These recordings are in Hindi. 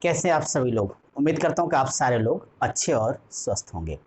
कैसे आप सभी लोग। उम्मीद करता हूँ कि आप सारे लोग अच्छे और स्वस्थ होंगे।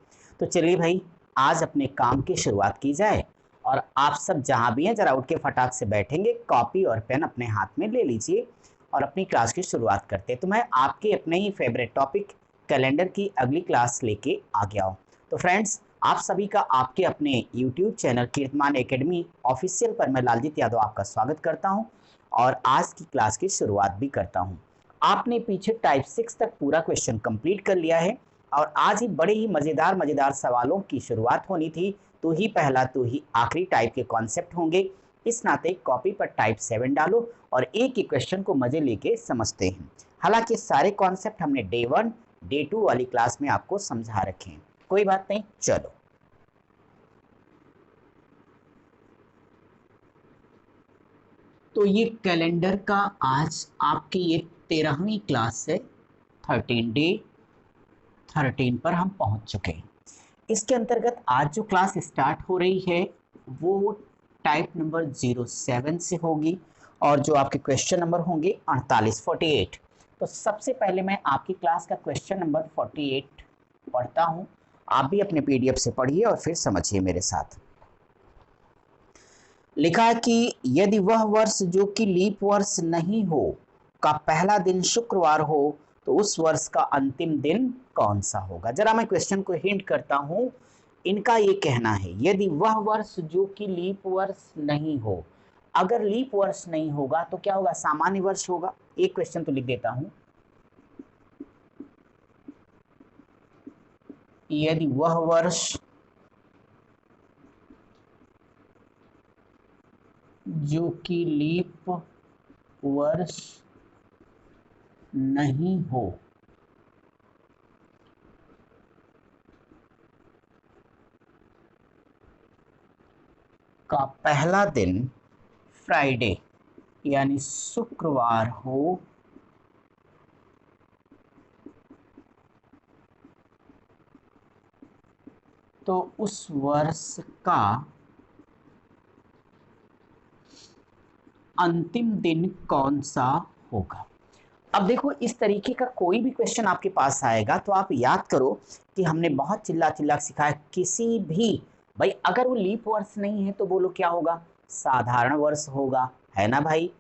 तो चलिए भाई, आज अपने काम की शुरुआत की जाए। और आप सब जहाँ भी हैं जरा उठ के फटाक से बैठेंगे, कॉपी और पेन अपने हाथ में ले लीजिए और अपनी क्लास की शुरुआत करते हैं। तो मैं आपके अपने ही फेवरेट टॉपिक कैलेंडर की अगली क्लास लेके आ गया हूँ। तो फ्रेंड्स, आप सभी का आपके अपने YouTube channel Kirtiman academy official पर मैं लालजीत यादव आपका स्वागत करता हूँ और आज की क्लास की शुरुआत भी करता हूँ। आपने पीछे टाइप 6 तक पूरा क्वेश्चन कंप्लीट कर लिया है और आज ही बड़े ही मजेदार मजेदार सवालों की शुरुआत होनी थी। तू ही पहला तू ही आखिरी टाइप के कॉन्सेप्ट होंगे। इस नाते कॉपी पर टाइप 7 डालो और एक ही क्वेश्चन को मजे लेके समझते हैं। हालांकि सारे कॉन्सेप्ट हमने डे 1 डे 2 वाली क्लास में आपको समझा रखे हैं, कोई बात नहीं। चलो, तो ये कैलेंडर का आज आपकी ये 13वीं क्लास है। 13 पर हम पहुंच चुके हैं। इसके अंतर्गत आज जो क्लास स्टार्ट हो रही है वो टाइप नंबर 07 से होगी और जो आपके क्वेश्चन नंबर होंगे 48। तो सबसे पहले मैं आपकी क्लास का क्वेश्चन नंबर 48 पढ़ता हूं। आप भी अपने पीडीएफ से पढ़िए और फिर समझिए मेरे साथ। लिखा है कि यदि वह वर्ष जो कि लीप वर्ष नहीं हो का पहला दिन शुक्रवार हो तो उस वर्ष का अंतिम दिन कौन सा होगा। जरा मैं क्वेश्चन को हिंट करता हूं। इनका ये कहना है यदि वह वर्ष जो कि लीप वर्ष नहीं हो, अगर लीप वर्ष नहीं होगा तो क्या होगा, सामान्य वर्ष होगा। एक क्वेश्चन तो लिख देता हूं, यदि वह वर्ष जो कि लीप वर्ष नहीं हो का पहला दिन फ्राइडे यानी शुक्रवार हो तो उस वर्ष का अंतिम दिन कौन सा होगा। अब देखो, इस तरीके का कोई भी क्वेश्चन आपके पास आएगा तो आप याद करो कि हमने बहुत चिल्ला चिल्ला सिखाया किसी भी, भाई अगर वो लीप वर्ष नहीं है तो बोलो क्या होगा, साधारण वर्ष होगा, है ना भाई।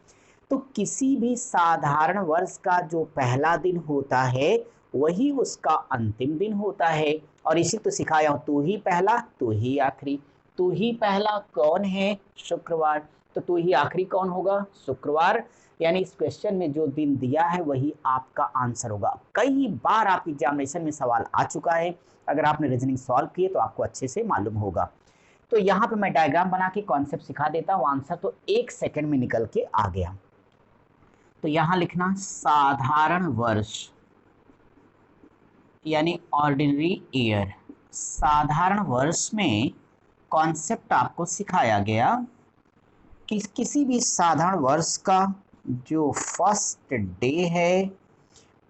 तो किसी भी साधारण वर्ष का जो पहला दिन होता है वही उसका अंतिम दिन होता है। और इसी तो सिखाया हूं, तू ही पहला तू ही आखिरी। तू ही पहला कौन है, शुक्रवार, तो तू ही आखिरी कौन होगा, शुक्रवार। यानी इस क्वेश्चन में जो दिन दिया है वही आपका आंसर होगा। कई बार आप एग्जामिनेशन में सवाल आ चुका है, अगर आपने रीजनिंग सॉल्व किए तो आपको अच्छे से मालूम होगा। तो यहाँ पे मैं डायग्राम बना के कॉन्सेप्ट सिखा देता हूँ, आंसर तो 1 सेकंड में निकल के आ गया। तो यहां लिखना साधारण वर्ष यानी ऑर्डिनरी ईयर। साधारण वर्ष में कॉन्सेप्ट आपको सिखाया गया कि किसी भी साधारण वर्ष का जो फर्स्ट डे है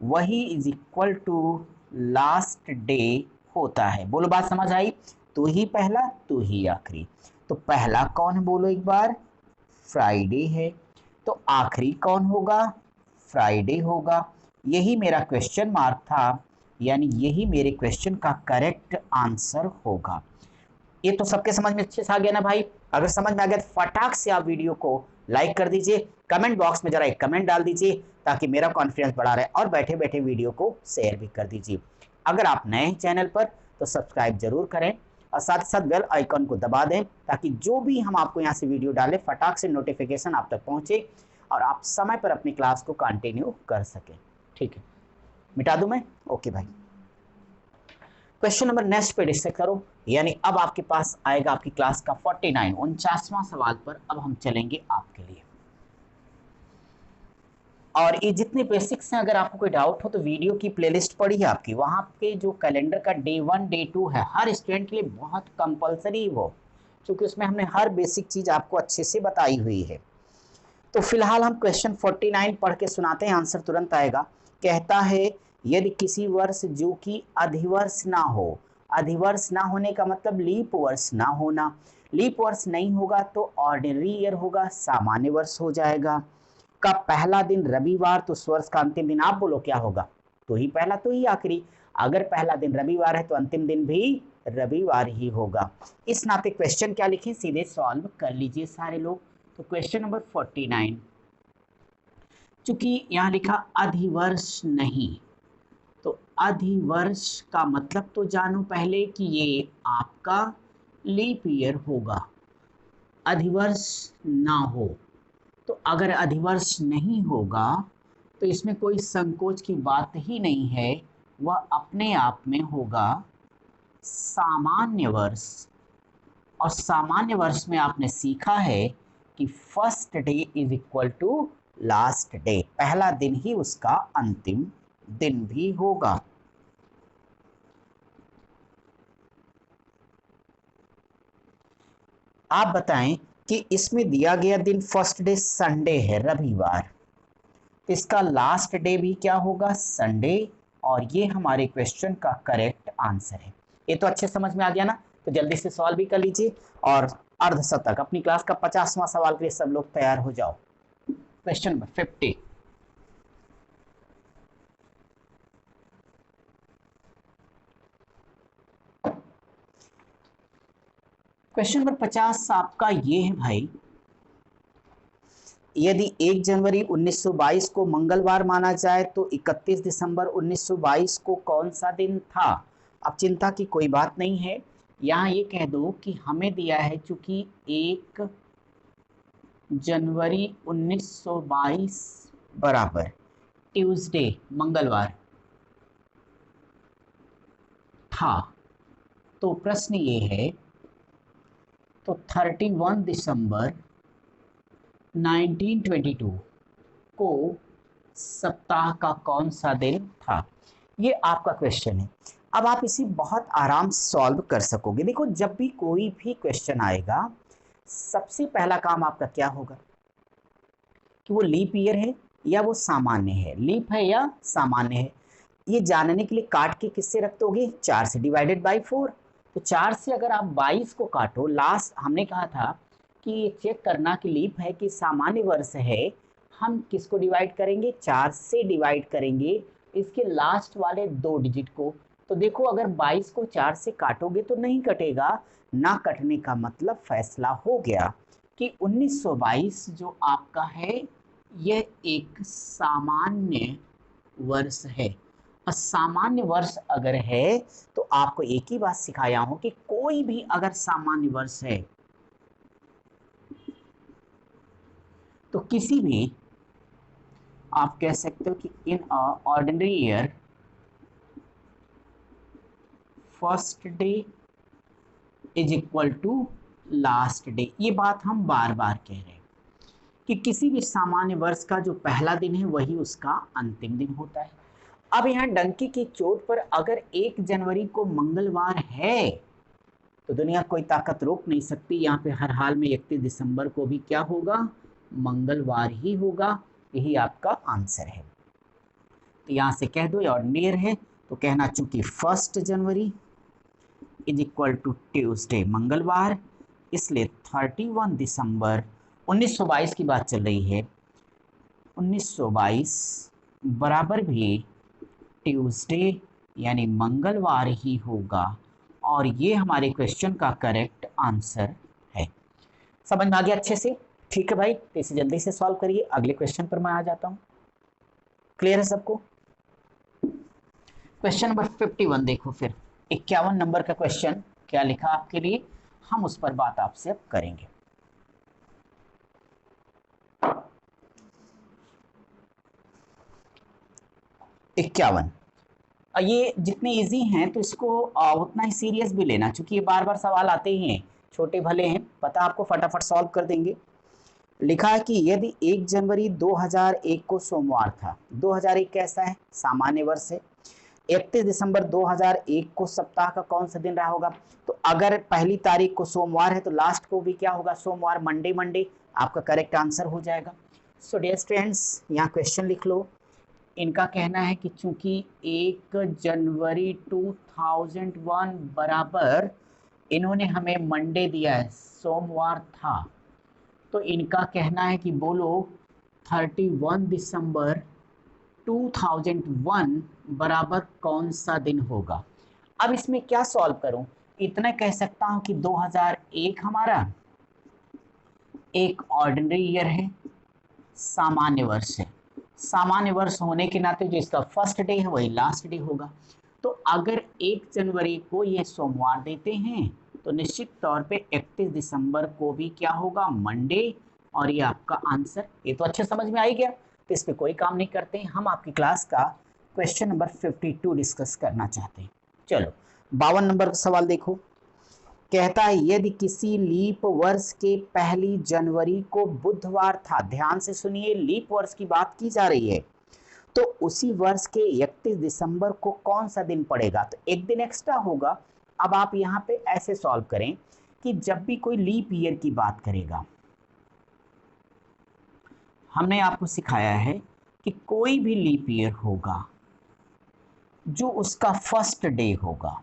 वही is equal to last day होता है। बोलो बात समझ आई। तू ही पहला तू ही आखिरी। तो पहला कौन है बोलो एक बार, फ्राइडे है। तो आखिरी कौन होगा, फ्राइडे होगा। यही मेरा क्वेश्चन मार्क था, यानी यही मेरे क्वेश्चन का करेक्ट आंसर होगा। ये तो सबके समझ में अच्छे से आ गया ना भाई। अगर समझ में आ गया तो फटाक से आप वीडियो को लाइक कर दीजिए, कमेंट बॉक्स में जरा एक कमेंट डाल दीजिए ताकि मेरा कॉन्फिडेंस बढ़ा रहे, और बैठे बैठे वीडियो को शेयर भी कर दीजिए। अगर आप नए हैं चैनल पर तो सब्सक्राइब जरूर करें और साथ ही साथ बेल आइकन को दबा दें ताकि जो भी हम आपको यहाँ से वीडियो डालें फटाक से नोटिफिकेशन आप तक पहुंचे और आप समय पर अपनी क्लास को कंटिन्यू कर सकें। ठीक है, मिटा दूं मैं, ओके भाई। क्वेश्चन नंबर नेक्स्ट पे डिस्कस करो, यानी अब आपके पास आएगा आपकी क्लास का 49वां सवाल पर अब हम चलेंगे आपके लिए। और ये जितने बेसिक्स हैं, अगर आपको कोई डाउट हो तो वीडियो की प्लेलिस्ट पड़ी है आपकी, वहां पे जो कैलेंडर का डे 1 डे 2 है हर स्टूडेंट के लिए बहुत कंपलसरी वो, क्योंकि उसमें हमने हर बेसिक चीज आपको अच्छे से बताई हुई है। तो फिलहाल हम क्वेश्चन 49 पढ़ के सुनाते हैं, आंसर तुरंत आएगा। कहता है यदि किसी वर्ष जो कि अधिवर्ष ना हो, अधिवर्ष ना होने का मतलब लीप वर्ष ना होना, लीप वर्ष नहीं होगा तो ऑर्डिनरी ईयर होगा, सामान्य वर्ष हो जाएगा। का पहला दिन रविवार तो उस वर्ष का अंतिम दिन आप बोलो क्या होगा, तो ही पहला तो ही आखिरी। अगर पहला दिन रविवार है तो अंतिम दिन भी रविवार ही होगा। इस नाते क्वेश्चन क्या लिखें, सीधे सॉल्व कर लीजिए सारे लोग। तो क्वेश्चन नंबर 49, चूंकि यहाँ लिखा अधिवर्ष नहीं, तो अधिवर्ष का मतलब तो जानो पहले कि ये आपका लीप ईयर होगा। अधिवर्ष ना हो, तो अगर अधिवर्ष नहीं होगा तो इसमें कोई संकोच की बात ही नहीं है, वह अपने आप में होगा सामान्य वर्ष। और सामान्य वर्ष में आपने सीखा है कि first day is equal to last day, पहला दिन ही उसका अंतिम दिन भी होगा। आप बताएं कि इसमें दिया गया दिन फर्स्ट डे संडे है, रविवार, तो इसका लास्ट डे भी क्या होगा, संडे, और ये हमारे क्वेश्चन का करेक्ट आंसर है। ये तो अच्छे समझ में आ गया ना, तो जल्दी से सॉल्व भी कर लीजिए और अर्धशतक अपनी क्लास का 50वां सवाल के लिए सब लोग तैयार हो जाओ। क्वेश्चन नंबर 50, क्वेश्चन नंबर 50 आपका ये है भाई, यदि 1 जनवरी 1922 को मंगलवार माना जाए तो 31 दिसंबर 1922 को कौन सा दिन था। अब चिंता की कोई बात नहीं है, यहाँ ये कह दो कि हमें दिया है चूंकि 1 जनवरी 1922 बराबर ट्यूसडे मंगलवार था, तो प्रश्न ये है तो 31 दिसंबर 1922 को सप्ताह का कौन सा दिन था, ये आपका क्वेश्चन है। अब आप इसे बहुत आराम से सॉल्व कर सकोगे। देखो जब भी कोई भी क्वेश्चन आएगा सबसे पहला काम आपका क्या होगा कि वो लीप ईयर है या वो सामान्य है, लीप है या सामान्य है, ये जानने के लिए काट के किससे रख दोगे, 4 से डिवाइडेड बाई 4। तो 4 से अगर आप 22 को काटो, लास्ट हमने कहा था कि ये चेक करना कि लीप है कि सामान्य वर्ष है, हम किसको डिवाइड करेंगे, 4 से डिवाइड करेंगे इसके लास्ट वाले 2 डिजिट को। तो देखो अगर 22 को 4 से काटोगे तो नहीं कटेगा, ना कटने का मतलब फैसला हो गया कि 1922 जो आपका है यह एक सामान्य वर्ष है। और सामान्य वर्ष अगर है तो आपको एक ही बात सिखाया हूं कि कोई भी अगर सामान्य वर्ष है तो किसी भी आप कह सकते हो कि in ordinary year first day is equal to last day. ये बात हम बार बार कह रहे हैं कि किसी भी सामान्य वर्ष का जो पहला दिन है वही उसका अंतिम दिन होता है। अब यहाँ डंकी की चोट पर अगर 1 जनवरी को मंगलवार है तो दुनिया कोई ताकत रोक नहीं सकती, यहाँ पे हर हाल में 31 दिसंबर को भी क्या होगा, मंगलवार ही होगा। यही आपका आंसर है। तो यहाँ से कह दो और नियर है तो कहना चूंकि 1 जनवरी इज इक्वल टू ट्यूसडे मंगलवार, इसलिए 31 दिसंबर 1922 की बात चल रही है, 1922 बराबर भी ट्यूसडे यानी मंगलवार ही होगा। और ये हमारे क्वेश्चन का करेक्ट आंसर है। समझ में आ गया अच्छे से, ठीक है भाई, तो इसे जल्दी से सॉल्व करिए। अगले क्वेश्चन पर मैं आ जाता हूँ। क्लियर है सबको। क्वेश्चन नंबर 51 देखो, फिर 51 नंबर का क्वेश्चन क्या लिखा आपके लिए, हम उस पर बात आपसे अब करेंगे। इक्यावन, ये जितने इजी हैं तो इसको उतना ही सीरियस भी लेना, क्योंकि ये बार बार सवाल आते ही हैं, छोटे भले हैं, पता आपको फटाफट सॉल्व कर देंगे। लिखा है कि यदि 1 जनवरी 2001 को सोमवार था, 2001 कैसा है, सामान्य वर्ष है, 31 दिसंबर 2001 को सप्ताह का कौन सा दिन रहा होगा। तो अगर पहली तारीख को सोमवार है तो लास्ट को भी क्या होगा, सोमवार, मंडे मंडे, आपका करेक्ट आंसर हो जाएगा। सो डियर स्टूडेंट्स, यहाँ क्वेश्चन लिख लो। इनका कहना है कि चूंकि 1 जनवरी 2001 बराबर इन्होंने हमें मंडे दिया है, सोमवार था, तो इनका कहना है कि बोलो 31 दिसंबर 2001 बराबर कौन सा दिन होगा। अब इसमें क्या सॉल्व करूं, इतना कह सकता हूं कि 2001 हमारा एक ऑर्डिनरी ईयर है, सामान्य वर्ष है। सामान्य वर्ष होने के नाते जो इसका फर्स्ट डे है वही लास्ट डे होगा। तो अगर 1 जनवरी को ये सोमवार देते हैं तो निश्चित तौर पे 31 दिसंबर को भी क्या होगा, मंडे, और ये आपका आंसर। ये तो अच्छे समझ में आ ही गया, तो इस पर कोई काम नहीं करते हैं, हम आपकी क्लास का क्वेश्चन नंबर 52 डिस्कस करना चाहते हैं। चलो 52 नंबर का सवाल देखो, कहता है यदि किसी लीप वर्ष के 1 जनवरी को बुधवार था, ध्यान से सुनिए, लीप वर्ष की बात की जा रही है, तो उसी वर्ष के 31 दिसंबर को कौन सा दिन पड़ेगा, तो एक दिन एक्स्ट्रा होगा। अब आप यहाँ पे ऐसे सॉल्व करें कि जब भी कोई लीप ईयर की बात करेगा, हमने आपको सिखाया है कि कोई भी लीप ईयर होगा जो उसका फर्स्ट डे होगा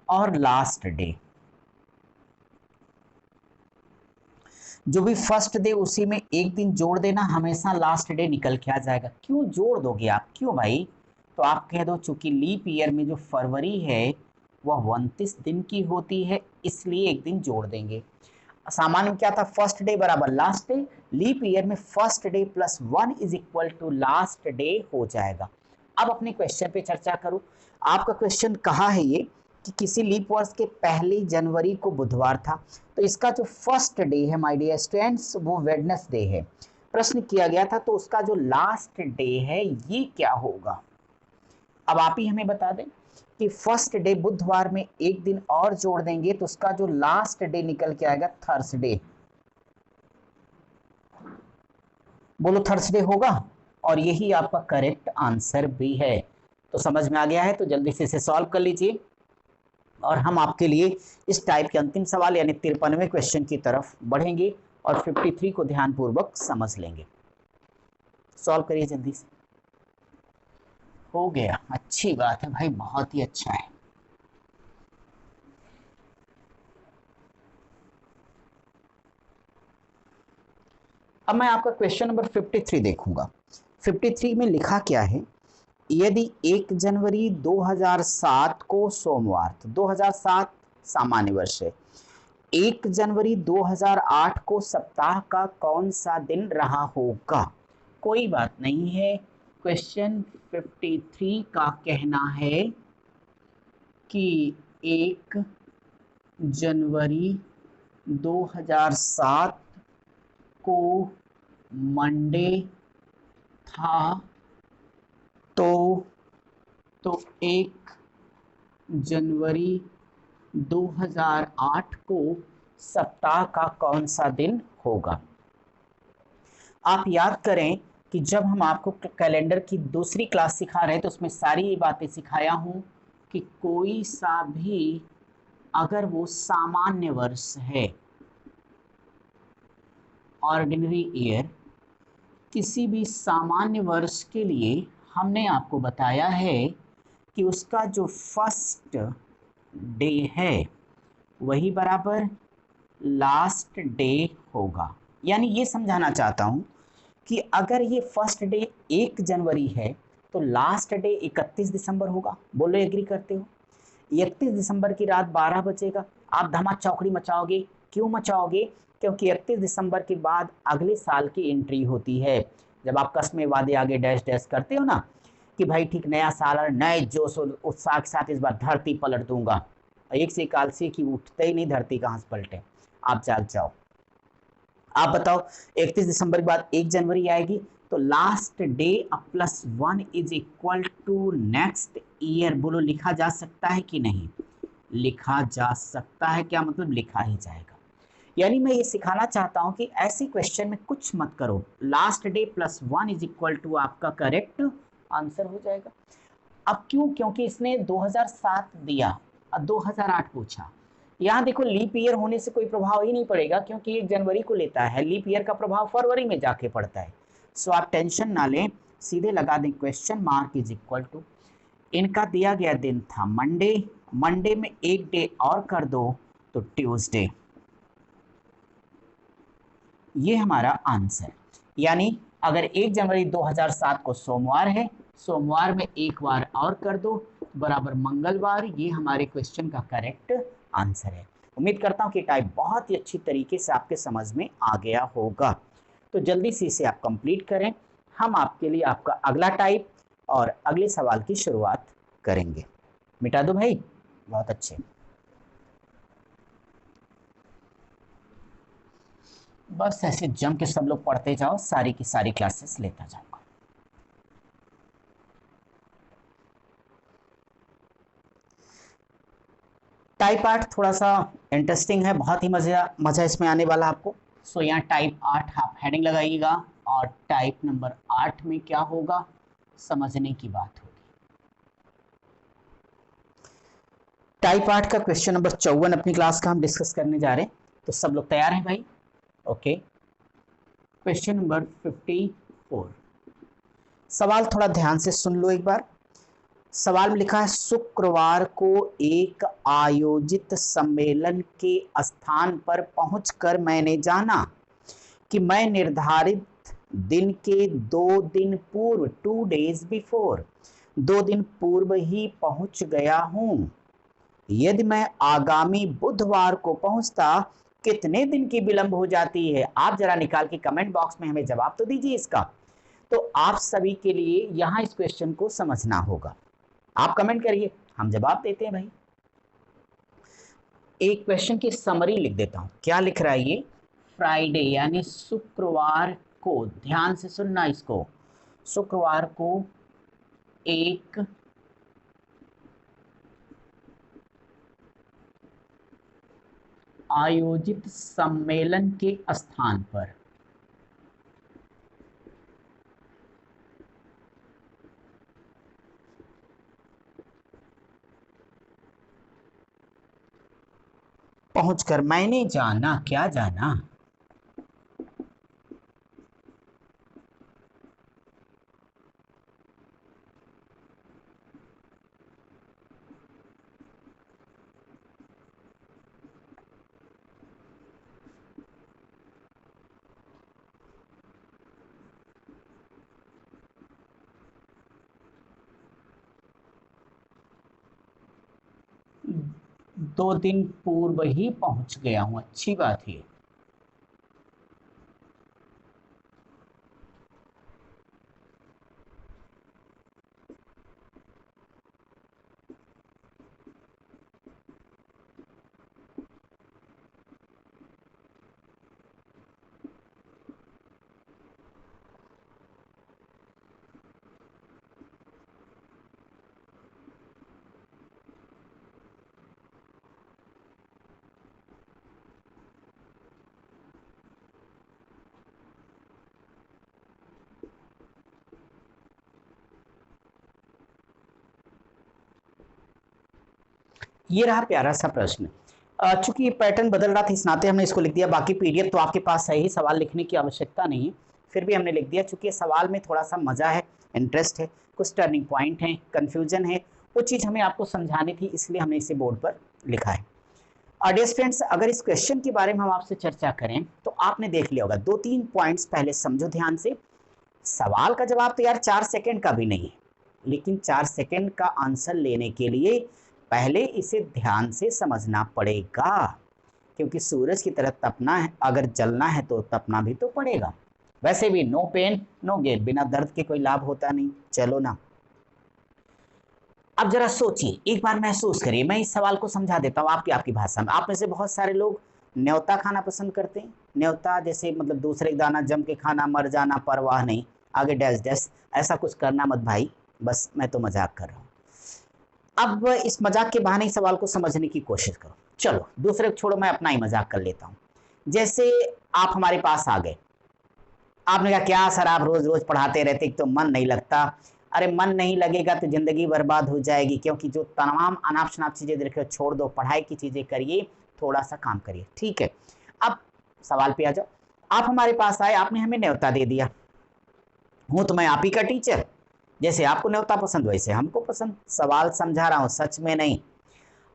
और लास्ट डे, जो भी फर्स्ट डे उसी में एक दिन जोड़ देना, हमेशा लास्ट डे निकल के आ जाएगा। क्यों जोड़ दोगे आप, क्यों भाई, तो आप कह दो चूंकि लीप ईयर में जो फरवरी है वह 29 दिन की होती है, इसलिए एक दिन जोड़ देंगे। सामान्य में क्या था, फर्स्ट डे बराबर लास्ट डे, लीप ईयर में first day plus 1 is equal to last day हो जाएगा। अब अपने क्वेश्चन पे चर्चा करूं, आपका क्वेश्चन कहा है ये कि किसी लीप वर्ष के 1 जनवरी को बुधवार था, तो इसका जो फर्स्ट डे है माय डियर स्टूडेंट्स वो वेडनेसडे है। प्रश्न किया गया था तो उसका जो लास्ट डे है ये क्या होगा। अब आप ही हमें बता दें कि फर्स्ट डे बुधवार में एक दिन और जोड़ देंगे तो उसका जो लास्ट डे निकल के आएगा थर्सडे। बोलो थर्सडे होगा, और यही आपका करेक्ट आंसर भी है। तो समझ में आ गया है, तो जल्दी से इसे सॉल्व कर लीजिए और हम आपके लिए इस टाइप के अंतिम सवाल यानी 53वें क्वेश्चन की तरफ बढ़ेंगे और 53 को ध्यानपूर्वक समझ लेंगे। सॉल्व करिए जल्दी से। हो गया, अच्छी बात है भाई, बहुत ही अच्छा है। अब मैं आपका क्वेश्चन नंबर 53 देखूंगा। 53 में लिखा क्या है, यदि 1 जनवरी 2007 को सोमवार, तो 2007 सामान्य वर्ष है, 1 जनवरी 2008 को सप्ताह का कौन सा दिन रहा होगा। कोई बात नहीं है, क्वेश्चन 53 का कहना है कि 1 जनवरी 2007 को मंडे था, तो 1 जनवरी 2008 को सप्ताह का कौन सा दिन होगा। आप याद करें कि जब हम आपको कैलेंडर की दूसरी क्लास सिखा रहे हैं तो उसमें सारी ये बातें सिखाया हूँ कि कोई सा भी अगर वो सामान्य वर्ष है, ऑर्डिनरी ईयर, किसी भी सामान्य वर्ष के लिए हमने आपको बताया है कि उसका जो फर्स्ट डे है वही बराबर लास्ट डे होगा। यानी ये समझाना चाहता हूँ कि अगर ये फर्स्ट डे 1 जनवरी है तो लास्ट डे 31 दिसंबर होगा। बोलो एग्री करते हो। 31 दिसंबर की रात 12 बजेगा, आप धमा चौकड़ी मचाओगे। क्यों मचाओगे, क्योंकि 31 दिसंबर के बाद अगले साल की एंट्री होती है। जब आप कसमें वादे आगे डैश डैश करते हो ना कि भाई ठीक नया साल और नए जोश और उत्साह के साथ इस बार धरती पलट दूंगा, एक से एक आलसी की उठते ही नहीं, धरती कहाँ से पलटे, आप जाग जाओ। आप बताओ 31 दिसंबर के बाद 1 जनवरी आएगी तो last day plus 1 is equal to next year. बोलो लिखा जा सकता है कि नहीं, लिखा जा सकता है। क्या मतलब, लिखा ही जाएगा। यानी मैं ये सिखाना चाहता हूं कि ऐसे क्वेश्चन में कुछ मत करो, last day plus 1 is equal to आपका करेक्ट आंसर हो जाएगा। अब क्यों, क्योंकि इसने 2007 दिया और 2008 पूछा। यहाँ देखो लीप ईयर होने से कोई प्रभाव ही नहीं पड़ेगा क्योंकि 1 जनवरी को लेता है, लीप ईयर का प्रभाव फरवरी में जाके पड़ता है। सो आप टेंशन ना लें, सीधे लगा दें question mark is equal to, इनका दिया गया दिन था मंडे, मंडे में एक डे और कर दो तो ट्यूसडे, ये हमारा आंसर। यानी अगर 1 जनवरी 2007 को सोमवार है, सोमवार में एक बार और कर दो बराबर मंगलवार, ये हमारे क्वेश्चन का करेक्ट आंसर है। उम्मीद करता हूँ कि टाइप बहुत ही अच्छी तरीके से आपके समझ में आ गया होगा। तो जल्दी से इसे आप कंप्लीट करें। हम आपके लिए आपका अगला टाइप और अगले सवाल की शुरुआत करेंगे। मिटा दो भाई, बहुत अच्छे। बस ऐसे जम के सब लोग पढ़ते जाओ, सारी की सारी क्लासेस लेता जाऊंगा। टाइप 8 थोड़ा सा इंटरेस्टिंग है, बहुत ही मजा इसमें आने वाला आपको। सो यहाँ टाइप 8 आप हेडिंग लगाइएगा और टाइप नंबर 8 में क्या होगा, समझने की बात होगी। टाइप 8 का क्वेश्चन नंबर 54 अपनी क्लास का हम डिस्कस करने जा रहे हैं। तो सब लोग तैयार हैं भाई? ओके। Question number 54। सवाल थोड़ा ध्यान से सुन लो एक बार। सवाल में लिखा है, शुक्रवार को एक आयोजित सम्मेलन के स्थान पर पहुंचकर मैंने जाना कि मैं निर्धारित दिन के 2 दिन पूर्व 2 days बिफोर 2 दिन पूर्व ही पहुंच गया हूं। यदि मैं आगामी बुधवार को पहुंचता कितने दिन की विलंब हो जाती है? आप जरा निकाल के कमेंट बॉक्स में हमें जवाब तो दीजिए इसका। तो आप सभी के लिए यहां इस क्वेश्चन को समझना होगा। आप कमेंट करिए, हम जवाब देते हैं भाई। एक क्वेश्चन की समरी लिख देता हूं। क्या लिख रहा है ये? फ्राइडे यानी शुक्रवार को, ध्यान से सुनना इसको, शुक्रवार को एक आयोजित सम्मेलन के स्थान पर पहुंचकर मैंने जाना, क्या जाना? दो दिन पूर्व ही पहुंच गया हूं, अच्छी बात है। ये रहा प्यारा सा प्रश्न। चूंकि ये पैटर्न बदल रहा था इस नाते हमने इसको लिख दिया। बाकी पीडीएफ तो आपके पास है ही, सवाल लिखने की आवश्यकता नहीं है, फिर भी हमने लिख दिया चूंकि सवाल में थोड़ा सा मजा है, इंटरेस्ट है, कुछ टर्निंग पॉइंट है, कंफ्यूजन है, वो चीज़ हमें आपको समझानी थी, इसलिए हमने इसे बोर्ड पर लिखा है। डियर फ्रेंड्स, अगर इस क्वेश्चन के बारे में हम आपसे चर्चा करें तो आपने देख लिया होगा, 2-3 पॉइंट्स पहले समझो ध्यान से। सवाल का जवाब तो यार 4 सेकंड का भी नहीं है, लेकिन 4 सेकंड का आंसर लेने के लिए पहले इसे ध्यान से समझना पड़ेगा, क्योंकि सूरज की तरह तपना है, अगर जलना है तो तपना भी तो पड़ेगा। वैसे भी नो पेन नो गेन, बिना दर्द के कोई लाभ होता नहीं। चलो ना, अब जरा सोचिए, एक बार महसूस करिए, मैं इस सवाल को समझा देता हूँ आपकी भाषा में। आप में से बहुत सारे लोग न्योता खाना पसंद करते हैं। न्योता जैसे मतलब दूसरे दाना जम के खाना, मर जाना परवाह नहीं, आगे डैश डैश, ऐसा कुछ करना मत भाई, बस मैं तो मजाक कर रहा हूँ। अब इस मजाक के बहाने इस सवाल को समझने की कोशिश करो। चलो दूसरे को छोड़ो, मैं अपना ही मजाक कर लेता हूँ। जैसे आप हमारे पास आ गए, आपने कहा क्या सर आप रोज रोज पढ़ाते रहते, तो मन नहीं लगता। अरे मन नहीं लगेगा तो जिंदगी बर्बाद हो जाएगी, क्योंकि जो तमाम अनाप शनाप चीजें देख रहे हो छोड़ दो, पढ़ाई की चीजें करिए, थोड़ा सा काम करिए, ठीक है। अब सवाल पे आ जाओ। आप हमारे पास आए, आपने हमें न्योता दे दिया, हूं तो मैं आप ही का टीचर, जैसे आपको न्योता पसंद वैसे हमको पसंद। सवाल समझा रहा हूं, सच में नहीं।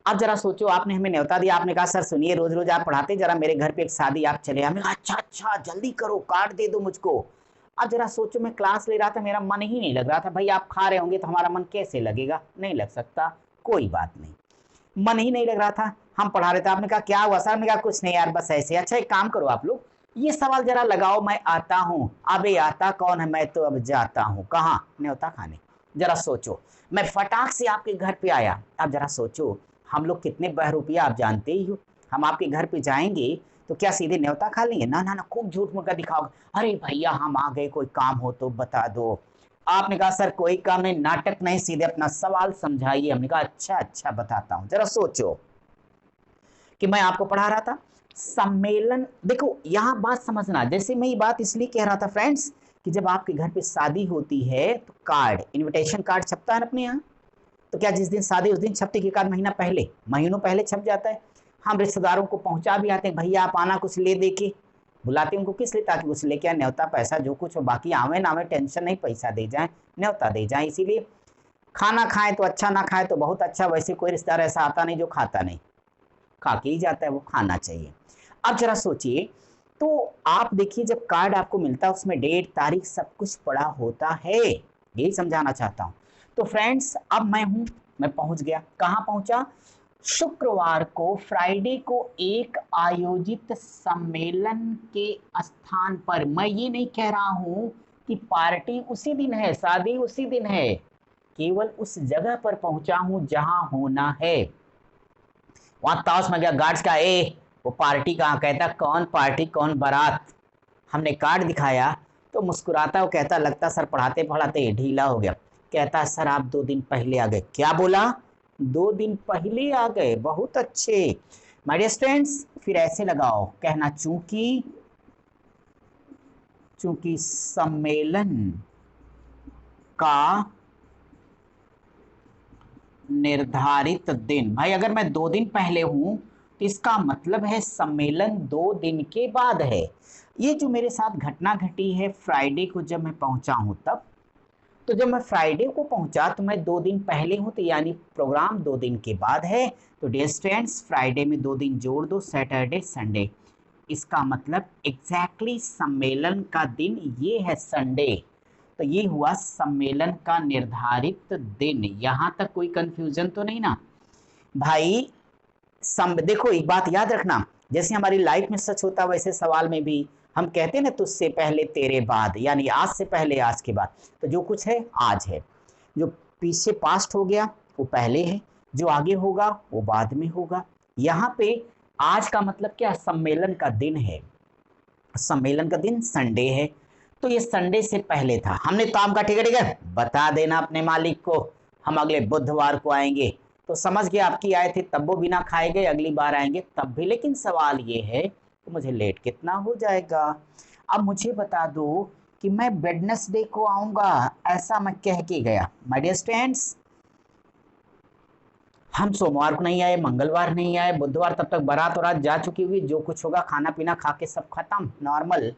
अब जरा सोचो, आपने हमें न्योता दिया, आपने कहा सर सुनिए रोज रोज आप पढ़ाते, जरा मेरे घर पे एक शादी, आप चले। हमने कहा अच्छा अच्छा जल्दी करो, कार्ड दे दो मुझको। अब जरा सोचो, मैं क्लास ले रहा था, मेरा मन ही नहीं लग रहा था। भाई आप खा रहे होंगे तो हमारा मन कैसे लगेगा, नहीं लग सकता। कोई बात नहीं, मन ही नहीं लग रहा था, हम पढ़ा रहे थे। आपने कहा क्या हुआ सर, हमने कहा कुछ नहीं यार बस ऐसे। अच्छा एक काम करो आप लोग, ये सवाल जरा लगाओ, मैं आता हूँ। अबे आता कौन है, मैं तो अब जाता हूँ। कहाँ, न्योता खाने। जरा सोचो, मैं फटाक से आपके घर पे आया। अब जरा सोचो, हम लोग कितने बहरूपिया आप जानते ही हो। हम आपके घर पे जाएंगे तो क्या सीधे न्योता खा लेंगे? ना ना ना, खूब झूठ मूठ का दिखाओगे, अरे भैया हम आ गए, कोई काम हो तो बता दो। आपने कहा सर कोई काम नहीं, नाटक नहीं, सीधे अपना सवाल समझाइए। हमने कहा अच्छा अच्छा बताता हूं। जरा सोचो कि मैं आपको पढ़ा रहा था सम्मेलन। देखो यहां बात समझना, जैसे मैं ये बात इसलिए कह रहा था फ्रेंड्स कि जब आपके घर पे शादी होती है तो कार्ड, इनविटेशन कार्ड छपता है ना अपने यहाँ। तो क्या जिस दिन शादी उस दिन छपते कि एक आध महीना पहले, महीनों पहले छप जाता है। हम रिश्तेदारों को पहुंचा भी आते हैं, भैया आप आना, कुछ ले दे के बुलाते हैं उनको। किस लिए? ताकि कुछ लेके आए, न्योता पैसा जो कुछ हो, बाकी आवे ना आवे टेंशन नहीं, पैसा दे जाए, न्योता दे जाए। इसीलिए खाना खाएं तो अच्छा, ना खाएं तो बहुत अच्छा। वैसे कोई रिश्तेदार ऐसा आता नहीं जो खाता नहीं, खा के ही जाता है, वो खाना चाहिए। अब जरा सोचिए, तो आप देखिए जब कार्ड आपको मिलता है उसमें डेट तारीख सब कुछ पड़ा होता है, यही समझाना चाहता हूं। तो फ्रेंड्स अब मैं पहुंच गया। कहां पहुंचा? शुक्रवार को, फ्राइडे को एक आयोजित सम्मेलन के स्थान पर। मैं ये नहीं कह रहा हूं कि पार्टी उसी दिन है, शादी उसी दिन है, केवल उस जगह पर पहुंचा हूं जहां होना है। वहां ताश में गया, गार्ड्स का ए वो पार्टी कहाँ, कहता कौन पार्टी कौन बारात। हमने कार्ड दिखाया तो मुस्कुराता, वो कहता लगता सर पढ़ाते पढ़ाते ढीला हो गया। कहता सर आप 2 दिन पहले आ गए। क्या बोला? 2 दिन पहले आ गए, बहुत अच्छे। माय डियर स्टूडेंट्स फिर ऐसे लगाओ, कहना चूंकि सम्मेलन का निर्धारित दिन। भाई अगर मैं 2 दिन पहले हूं तो इसका मतलब है सम्मेलन 2 दिन के बाद है। ये जो मेरे साथ घटना घटी है फ्राइडे को जब मैं पहुंचा हूं तब, तो जब मैं फ्राइडे को पहुंचा तो मैं 2 दिन पहले हूं, तो यानी प्रोग्राम 2 दिन के बाद है। तो डियर स्टूडेंट्स फ्राइडे में 2 दिन जोड़ दो, सैटरडे संडे। इसका मतलब एग्जैक्टली सम्मेलन का दिन ये है संडे। तो ये हुआ सम्मेलन का निर्धारित दिन। यहां तक कोई कंफ्यूजन तो नहीं ना भाई? देखो एक बात याद रखना, जैसे हमारी लाइफ में सच होता वैसे सवाल में भी हम कहते हैं ना, तुझसे पहले तेरे बाद, यानी आज से पहले आज के बाद। तो जो कुछ है आज है, जो पीछे पास्ट हो गया वो पहले है, जो आगे होगा वो बाद में होगा। यहाँ पे आज का मतलब क्या? सम्मेलन का दिन है, सम्मेलन का दिन संडे है। तो ये संडे से पहले था। हमने काम का ठीक है बता देना अपने मालिक को, हम अगले बुधवार को आएंगे। तो समझ गए, आपकी आए थे तब वो बिना खाए गए, अगली बार आएंगे तब भी। लेकिन सवाल ये है कि मुझे लेट कितना हो जाएगा। अब मुझे बता दो कि मैं वेडनेसडे को आऊंगा, ऐसा मैं कह के गया। माय डियर स्टूडेंट्स हम सोमवार को नहीं आए, मंगलवार नहीं आए, बुधवार तब तक बारात और रात जा चुकी हुई, जो कुछ होगा खाना पीना खा के सब खत्म नॉर्मल।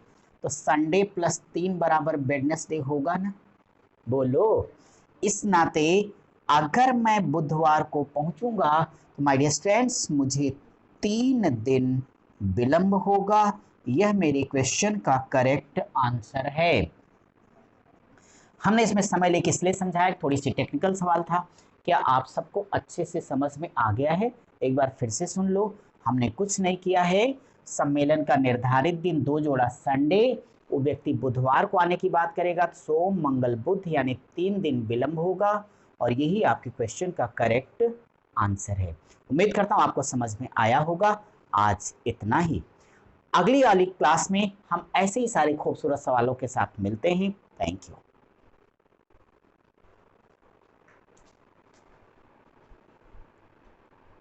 तो संडे प्लस 3 बराबर वेडनेसडे होगा ना? बोलो। इस नाते अगर मैं बुधवार को पहुंचूंगा तो माय डियर स्टूडेंट्स मुझे 3 दिन विलंब होगा। यह मेरे क्वेश्चन का करेक्ट आंसर है। हमने इसमें समय लेके इसलिए समझाया, थोड़ी सी टेक्निकल सवाल था। क्या आप सबको अच्छे से समझ में आ गया है? एक बार फिर से सुन लो, हमने कुछ नहीं किया है। सम्मेलन का निर्धारित दिन 2 जोड़ा संडे, वो व्यक्ति बुधवार को आने की बात करेगा, सोम मंगल बुध यानी 3 दिन विलंब होगा। और यही आपके क्वेश्चन का करेक्ट आंसर है। उम्मीद करता हूँ आपको समझ में आया होगा। आज इतना ही। अगली वाली क्लास में हम ऐसे ही सारे खूबसूरत सवालों के साथ मिलते हैं। Thank you.